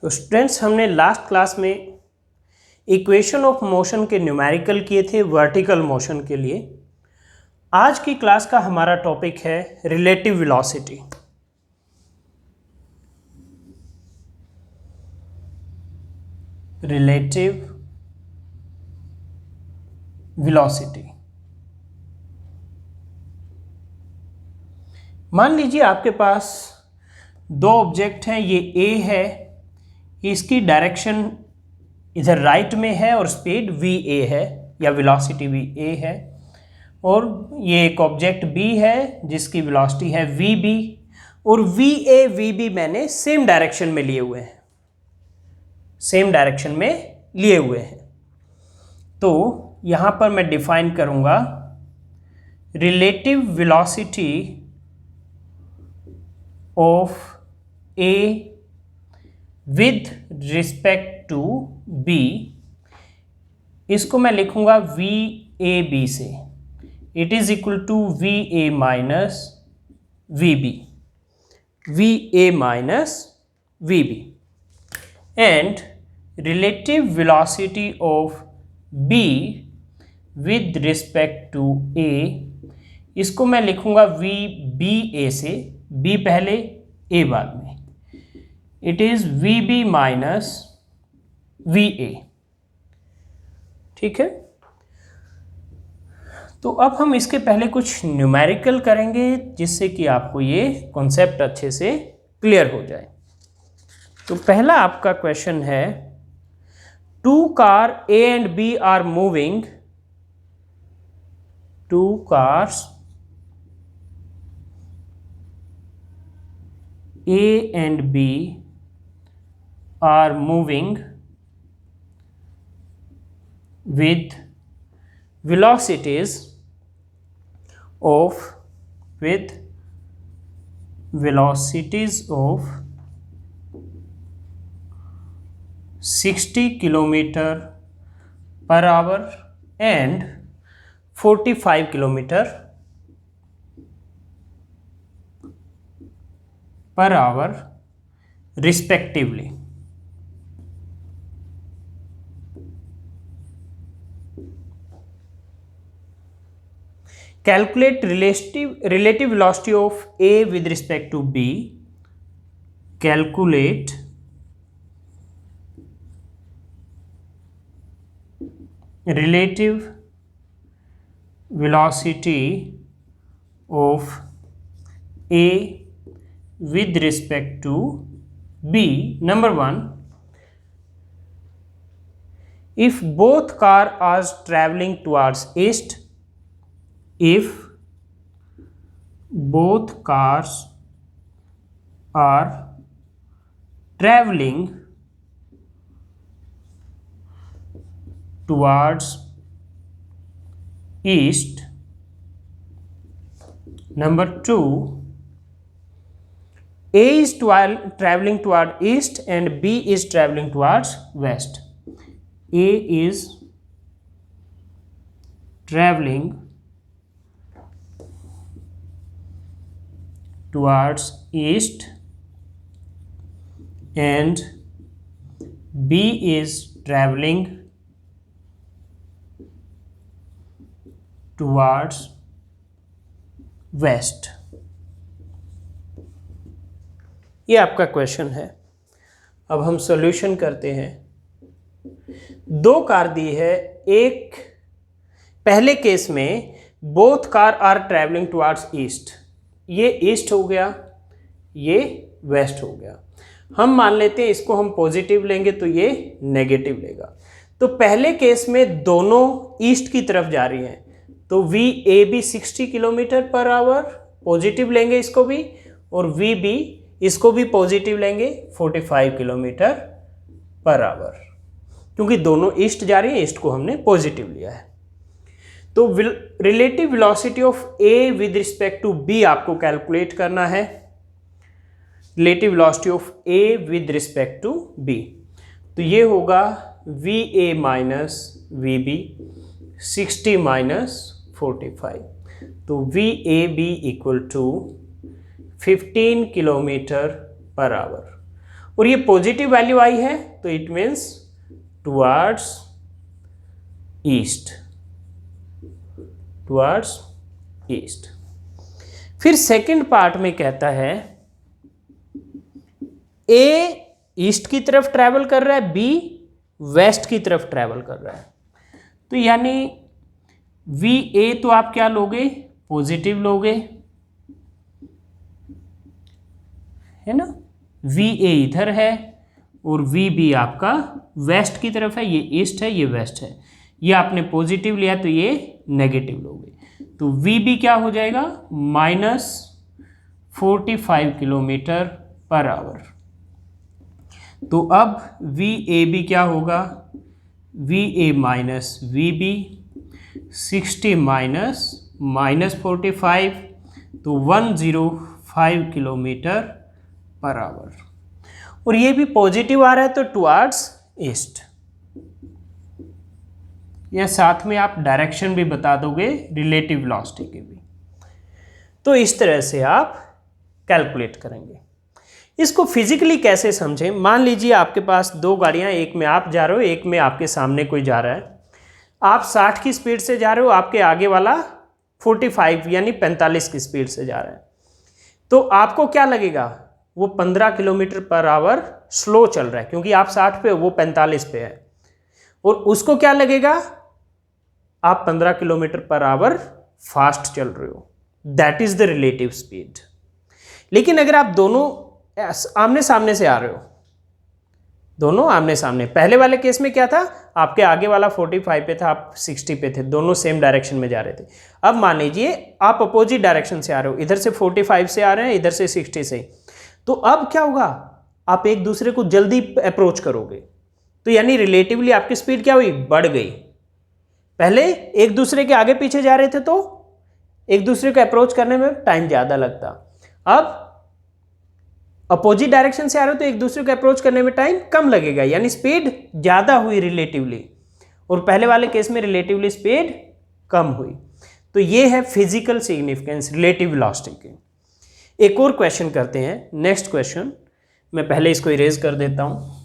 तो स्टूडेंट्स, हमने last class में इक्वेशन ऑफ मोशन के न्यूमेरिकल किए थे वर्टिकल मोशन के लिए। आज की क्लास का हमारा टॉपिक है रिलेटिव वेलोसिटी। Relative velocity. मान लीजिए आपके पास दो ऑब्जेक्ट हैं, ये ए है, इसकी डायरेक्शन इधर राइट में है और स्पीड वी ए है या वेलोसिटी वी ए है, और ये एक ऑब्जेक्ट बी है जिसकी वेलोसिटी है वी बी, और वी ए वी बी मैंने सेम डायरेक्शन में लिए हुए हैं, सेम डायरेक्शन में लिए हुए हैं। तो यहां पर मैं डिफाइन करूंगा relative velocity of A with respect to B. इसको मैं लिखूंगा वी ए बी से, it is equal to V A minus V B, V A minus V B, and relative velocity of B with respect to A, इसको मैं लिखूंगा we B ए से, B पहले A बाद में, it is V B minus V A. ठीक है, तो अब हम इसके पहले कुछ न्यूमेरिकल करेंगे जिससे कि आपको ये कॉन्सेप्ट अच्छे से क्लियर हो जाए। तो पहला आपका क्वेश्चन है, two car A and B are moving, two cars A and B are moving with velocities of 60 kilometer per hour and 45 kilometer per hour respectively. Calculate relative velocity of A with respect to B. Calculate relative velocity of A with respect to B. Number one, if both cars are traveling towards east, if both cars are traveling towards east. Number two, A is traveling toward east and B is traveling towards west. A is traveling towards east and B is traveling towards west. ये आपका question है। अब हम solution करते हैं। दो car दी है, एक पहले केस में both car are travelling towards east, ये ईस्ट हो गया, ये वेस्ट हो गया। हम मान लेते हैं इसको हम पॉजिटिव लेंगे तो ये नेगेटिव लेगा। तो पहले केस में दोनों ईस्ट की तरफ जा रही हैं, तो V A B 60 kilometre per hour positive लेंगे इसको भी, और वी बी इसको भी पॉजिटिव लेंगे 45 किलोमीटर पर आवर, क्योंकि दोनों ईस्ट जा रही है, ईस्ट को हमने पॉजिटिव लिया है। तो relative velocity of A with respect to B आपको कैलकुलेट करना है, relative velocity of A with respect to B. तो ये होगा V A minus V B 60 minus 45, तो V A B equal to 15 kilometre per hour, और ये positive value आई है तो it means towards east, towards east. फिर सेकंड पार्ट में कहता है ए ईस्ट की तरफ ट्रैवल कर रहा है, बी वेस्ट की तरफ ट्रैवल कर रहा है। तो यानी वी ए तो आप क्या लोगे, पॉजिटिव लोगे, है ना। वी ए इधर है और वी बी आपका वेस्ट की तरफ है, ये ईस्ट है ये वेस्ट है। ये आपने पॉजिटिव लिया तो ये नेगेटिव लोगे, तो वी बी क्या हो जाएगा -45 किलोमीटर पर आवर। तो अब वी ए बी क्या होगा, V A minus V B, 60 -45 तो 105 किलोमीटर पर आवर। और ये भी पॉजिटिव आ रहा है तो टुवर्ड्स ईस्ट। या साथ में आप डायरेक्शन भी बता दोगे रिलेटिव वेलोसिटी के भी। तो इस तरह से आप कैलकुलेट करेंगे। इसको फिजिकली कैसे समझें, मान लीजिए आपके पास दो गाड़ियां, एक में आप जा रहे हो, एक में आपके सामने कोई जा रहा है। आप 60 की स्पीड से जा रहे हो, आपके आगे वाला 45 यानी 45 की स्पीड से जा रहा है। तो आपको क्या लगेगा, वो 15 किलोमीटर पर आवर स्लो चल रहा है, क्योंकि आप 60 पे, वो 45 पे है। और उसको क्या लगेगा, आप 15 किलोमीटर पर आवर फास्ट चल रहे हो। That is the relative speed. लेकिन अगर आप दोनों आमने सामने से आ रहे हो, दोनों आमने सामने, पहले वाले केस में क्या था, आपके आगे वाला 45 पे था, आप 60 पे थे, दोनों सेम डायरेक्शन में जा रहे थे। अब मान लीजिए आप अपोजिट डायरेक्शन से आ रहे हो, इधर से 45 से आ रहे हैं, इधर से 60 से। तो अब क्या होगा, आप एक दूसरे को जल्दी अप्रोच करोगे, तो यानी रिलेटिवली आपकी स्पीड क्या हुई, बढ़ गई। पहले एक दूसरे के आगे पीछे जा रहे थे तो एक दूसरे को अप्रोच करने में टाइम ज़्यादा लगता। अब अपोजिट डायरेक्शन से आ रहे हो तो एक दूसरे को अप्रोच करने में टाइम कम लगेगा, यानी स्पीड ज़्यादा हुई रिलेटिवली। और पहले वाले केस में रिलेटिवली स्पीड कम हुई। तो ये है फिजिकल सिग्निफिकेंस रिलेटिव वेलोसिटी के। एक और क्वेश्चन करते हैं, नेक्स्ट क्वेश्चन। मैं पहले इसको इरेज कर देता हूँ।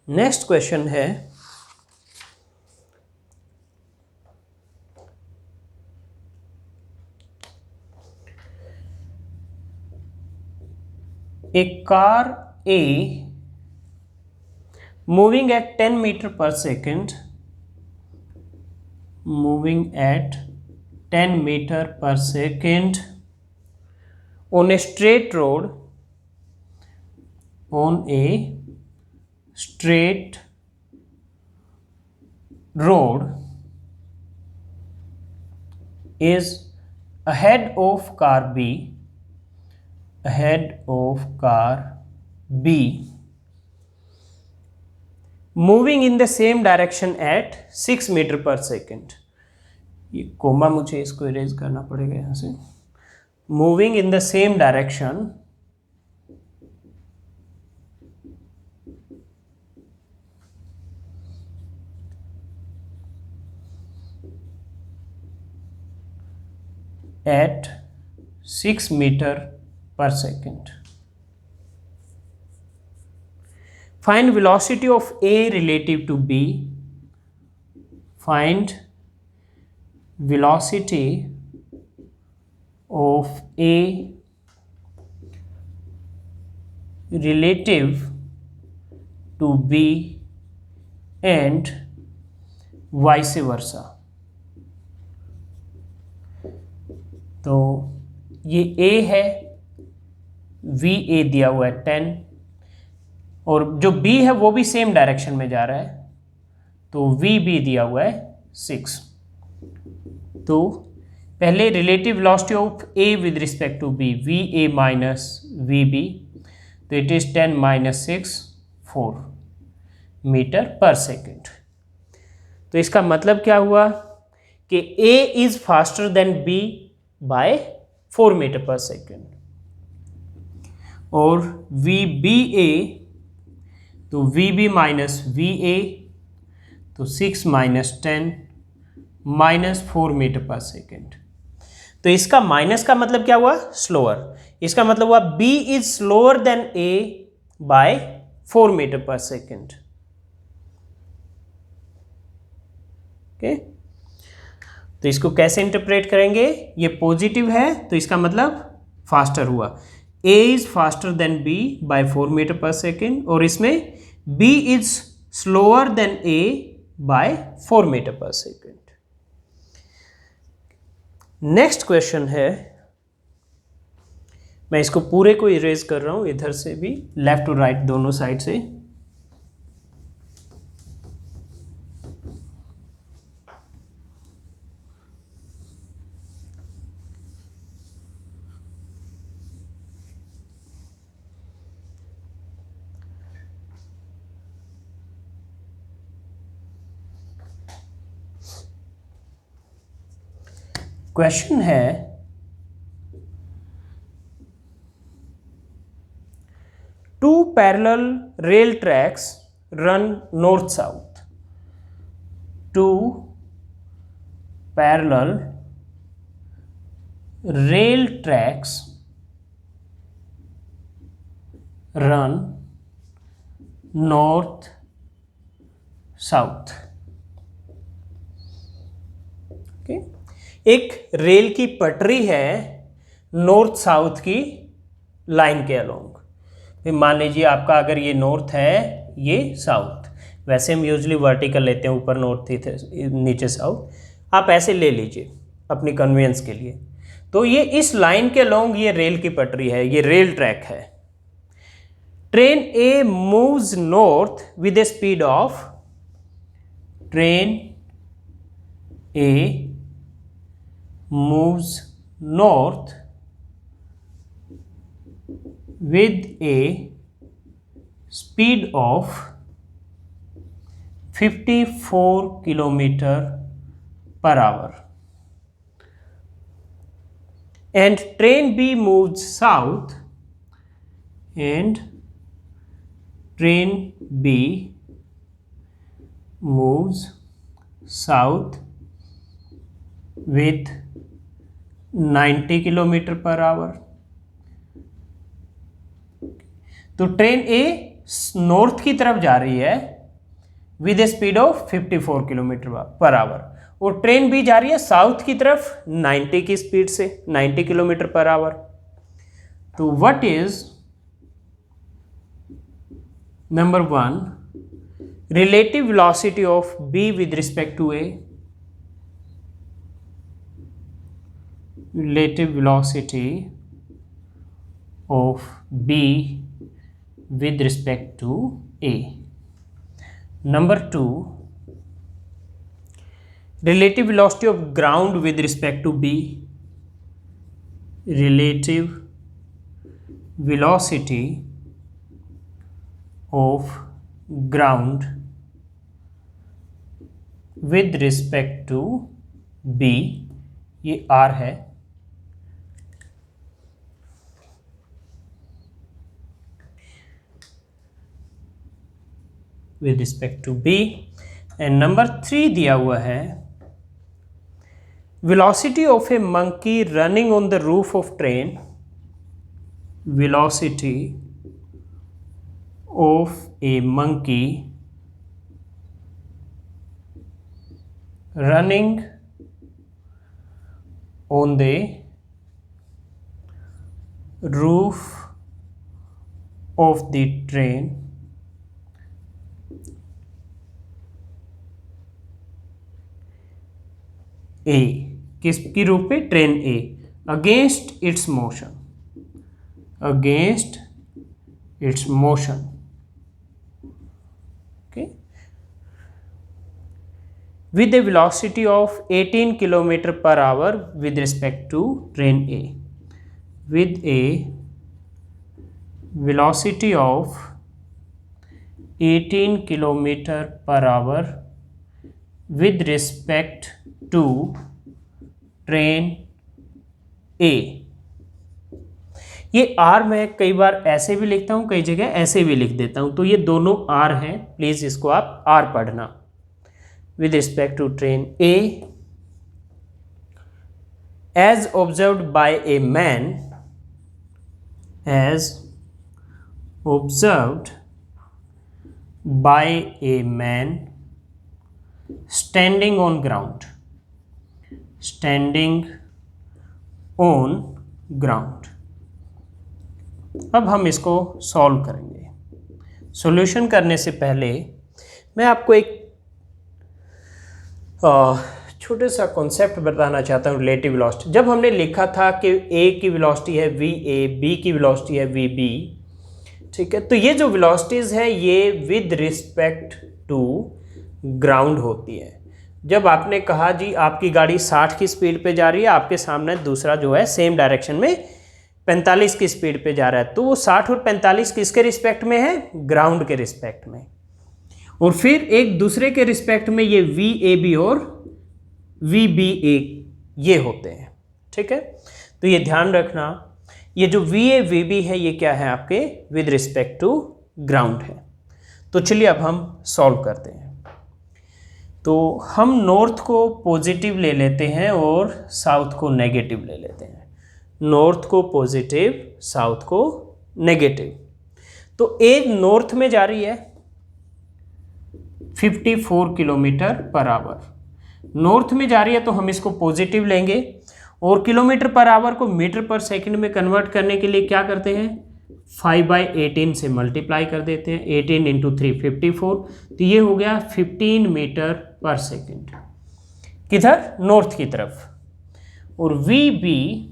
नेक्स्ट क्वेश्चन है, a car A moving at 10 meter per second, moving at 10 meter per second on a straight road, on a straight road is ahead of car B, ahead of car B, moving in the same direction at 6 meter per second। ये coma, मुझे इसको erase करना पड़ेगा यहाँ से। Moving in the same direction at 6 meter per second। Find velocity of A relative to B. Find velocity of A relative to B and vice versa। तो ये A है, वी ए दिया हुआ है 10, और जो B है वो भी सेम डायरेक्शन में जा रहा है, तो वी बी दिया हुआ है 6। तो पहले relative velocity of A with respect to B, V A minus V B, तो it is 10 - 6 4 metre per second. तो इसका मतलब क्या हुआ कि A is faster than B by 4 metre per second. और वी बी ए, तो V B minus V A, तो तो 6 minus 10 minus 4 metre per second. तो इसका माइनस का मतलब क्या हुआ? स्लोअर। इसका मतलब हुआ B is slower than A by 4 metre per second. Okay, तो इसको कैसे इंटरप्रेट करेंगे? ये पॉजिटिव है तो इसका मतलब फास्टर हुआ। A is faster than B by 4 metre per second, और इसमें B is slower than A by 4 metre per second. Next question है, मैं इसको पूरे को इरेज कर रहा हूं इधर से भी, लेफ्ट और राइट दोनों साइड से। क्वेश्चन है, two parallel rail tracks run north south. Two parallel rail tracks run north south. Okay, एक रेल की पटरी है नॉर्थ साउथ की लाइन के अलोंग। मान लीजिए आपका अगर ये नॉर्थ है, ये साउथ, वैसे हम यूजली वर्टिकल लेते हैं, ऊपर नॉर्थ नीचे साउथ, आप ऐसे ले लीजिए अपनी कन्वीनियंस के लिए। तो ये इस लाइन के अलोंग ये रेल की पटरी है, ये रेल ट्रैक है। Train A moves north with A speed of, train A moves north with a speed of 54 kilometer per hour, and train B moves south, and train B moves south with 90 kilometre per hour. तो train ए north की तरफ जा रही है with A speed of 54 kilometre per hour, और train B जा रही है साउथ की तरफ 90 की स्पीड से, 90 किलोमीटर पर आवर। तो what is number 1 relative velocity of B with respect to A? Relative velocity of B with respect to A. Number 2 relative velocity of ground with respect to B. Relative velocity of ground with respect to B, ये R है। with respect to B, and number 3 दिया हुआ है, velocity of a monkey running on the roof of train, velocity of a monkey running on the roof of the train ए, किसकी रूप पे? Train A, against its motion, against its motion. Okay, with a velocity of 18 kilometer per hour with respect to train A, with a velocity of 18 kilometer per hour with respect to train A। ये R मैं कई बार ऐसे भी लिखता हूँ, कई जगह ऐसे भी लिख देता हूँ, तो ये दोनों R हैं, प्लीज़ इसको आप R पढ़ना। with respect to train A as observed by a man, as observed by a man standing on ground, standing on ground। अब हम इसको सॉल्व करेंगे। सॉल्यूशन करने से पहले मैं आपको एक छोटे सा कॉन्सेप्ट बताना चाहता हूँ, रिलेटिव वेलोसिटी। जब हमने लिखा था कि ए की वेलोसिटी है वी ए, बी की वेलोसिटी है वी बी, ठीक है, तो ये जो वेलोसिटीज़ हैं ये विद रिस्पेक्ट टू ग्राउंड होती है। जब आपने कहा जी आपकी गाड़ी 60 की स्पीड पे जा रही है, आपके सामने दूसरा जो है सेम डायरेक्शन में 45 की स्पीड पे जा रहा है, तो वो 60 और 45 किसके रिस्पेक्ट में है? ग्राउंड के रिस्पेक्ट में। और फिर एक दूसरे के रिस्पेक्ट में ये वी ए बी और वी बी ए ये होते हैं, ठीक है। तो ये ध्यान रखना, ये जो वी ए वी बी है ये क्या है आपके? विद रिस्पेक्ट टू ग्राउंड है। तो चलिए अब हम सॉल्व करते हैं। तो हम नॉर्थ को पॉजिटिव ले लेते हैं और साउथ को नेगेटिव ले लेते हैं। नॉर्थ को पॉजिटिव, साउथ को नेगेटिव। तो एक नॉर्थ में जा रही है 54 किलोमीटर पर आवर, नॉर्थ में जा रही है तो हम इसको पॉजिटिव लेंगे, और किलोमीटर पर आवर को मीटर पर सेकंड में कन्वर्ट करने के लिए क्या करते हैं? 5/18 से मल्टीप्लाई कर देते हैं। 18 इंटू 3 54, तो ये हो गया 15 मीटर पर सेकंड, किधर? नॉर्थ की तरफ। और वी बी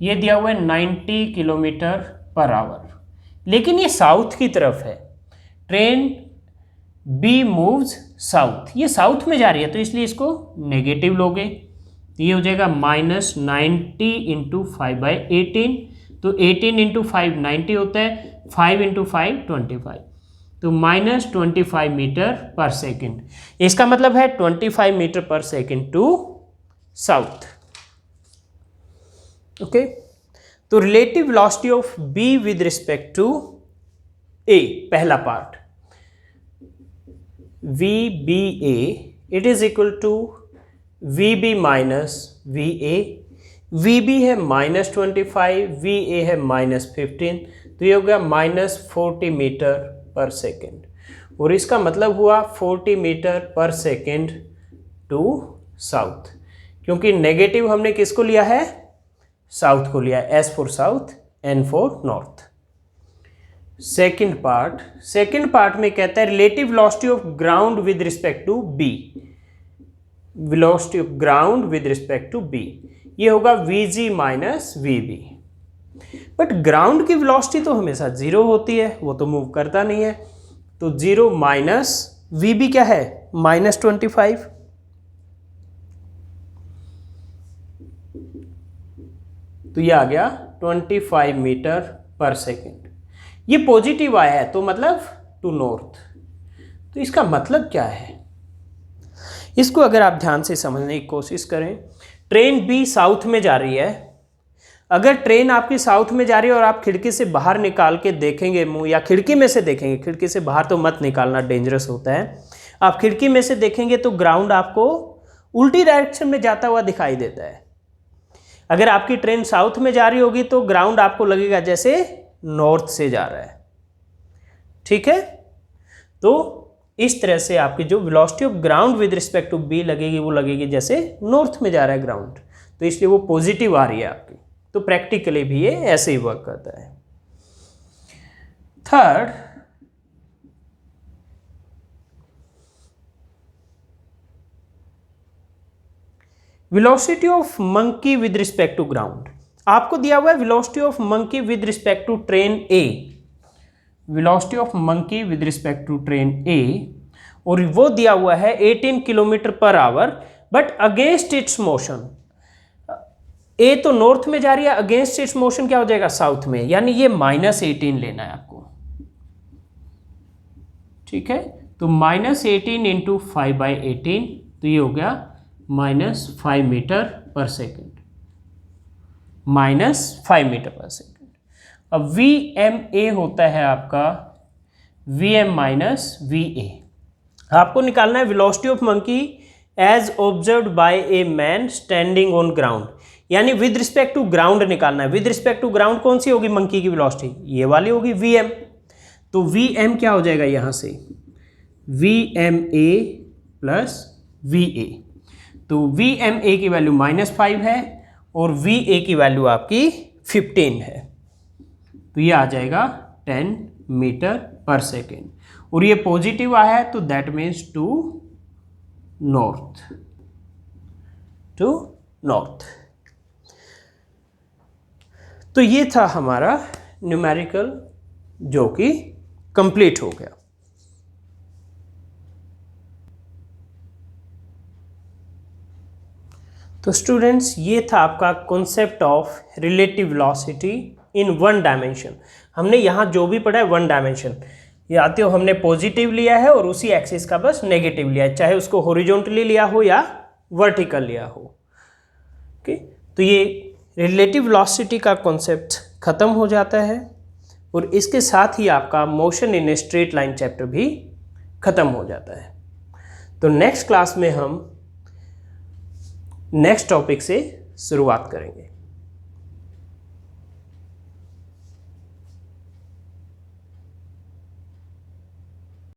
ये दिया हुआ है 90 किलोमीटर पर आवर, लेकिन ये साउथ की तरफ है। ट्रेन बी मूव्स साउथ, ये साउथ में जा रही है तो इसलिए इसको नेगेटिव लोगे, तो ये हो जाएगा -90 इंटू 5/18, तो 18 इंटू 5 90 होता है, 5 इंटू 5 25, तो -25 मीटर पर सेकेंड। इसका मतलब है 25 metre per second to south. Okay, तो relative velocity of B with respect to A, पहला part V B A, it is equal to V B minus V A. V B है -25, V A है -15, तो ये हो गया -40 metre per second, और इसका मतलब हुआ 40 metre per second to south, क्योंकि नेगेटिव हमने किसको लिया है? साउथ को लिया है। S for south, N for north. Second part में कहता है relative velocity of ground with respect to B, velocity of ground with respect to B, ये होगा V G minus V B. But ground की velocity तो हमेशा 0 होती है, वो तो मूव करता नहीं है, तो 0 माइनस वी बी क्या है? -25, तो ये आ गया 25 मीटर पर सेकेंड। ये पॉजिटिव आया है तो मतलब टू नॉर्थ। तो इसका मतलब क्या है? इसको अगर आप ध्यान से समझने की कोशिश करें, ट्रेन बी साउथ में जा रही है। अगर ट्रेन आपकी साउथ में जा रही है और आप खिड़की से बाहर निकाल के देखेंगे मुंह, या खिड़की में से देखेंगे, खिड़की से बाहर तो मत निकालना, डेंजरस होता है, आप खिड़की में से देखेंगे तो ग्राउंड आपको उल्टी डायरेक्शन में जाता हुआ दिखाई देता है। अगर आपकी ट्रेन साउथ में जा रही होगी तो ग्राउंड आपको लगेगा जैसे नॉर्थ से जा रहा है, ठीक है। तो इस तरह से आपकी जो velocity of ground with respect to B लगेगी, वो लगेगी जैसे नॉर्थ में जा रहा है ग्राउंड, तो इसलिए वो पॉजिटिव आ रही है आपकी। तो प्रैक्टिकली भी ये ऐसे ही वर्क करता है। Third, velocity of monkey with respect to ground. आपको दिया हुआ है velocity of monkey with respect to train A, velocity of monkey with respect to train A, और वो दिया हुआ है 18 kilometre per hour, but against its motion. ए तो नॉर्थ में जा रही है, अगेंस्ट इट्स मोशन क्या हो जाएगा? साउथ में, यानी ये -18 लेना है आपको, ठीक है। तो -18 इंटू 5/18, तो ये हो गया -5 metre per second, -5 metre per second. अब वी एम ए होता है आपका V M minus V A. आपको निकालना है velocity of monkey as observed by a man standing on ground, यानी विद रिस्पेक्ट टू ग्राउंड निकालना है। विद रिस्पेक्ट टू ग्राउंड कौन सी होगी मंकी की वेलोसिटी, ये वाली होगी vm। तो vm क्या हो जाएगा यहाँ से vma प्लस va। तो vma की वैल्यू -5 है और va की वैल्यू आपकी 15 है, तो ये आ जाएगा 10 मीटर पर सेकेंड। और ये पॉजिटिव आया है तो दैट मीन्स टू नॉर्थ। तो ये था हमारा न्यूमेरिकल जो कि कंप्लीट हो गया। तो स्टूडेंट्स ये था आपका concept of relative velocity in one dimension. हमने यहाँ जो भी पढ़ा है वन डायमेंशन, या तो हमने पॉजिटिव लिया है और उसी एक्सिस का बस नेगेटिव लिया है, चाहे उसको हॉरिजॉन्टली लिया हो या वर्टिकल लिया हो। ओके, तो ये रिलेटिव वेलोसिटी का कॉन्सेप्ट ख़त्म हो जाता है और इसके साथ ही आपका motion in a straight line chapter भी ख़त्म हो जाता है। तो नेक्स्ट क्लास में हम नेक्स्ट टॉपिक से शुरुआत करेंगे।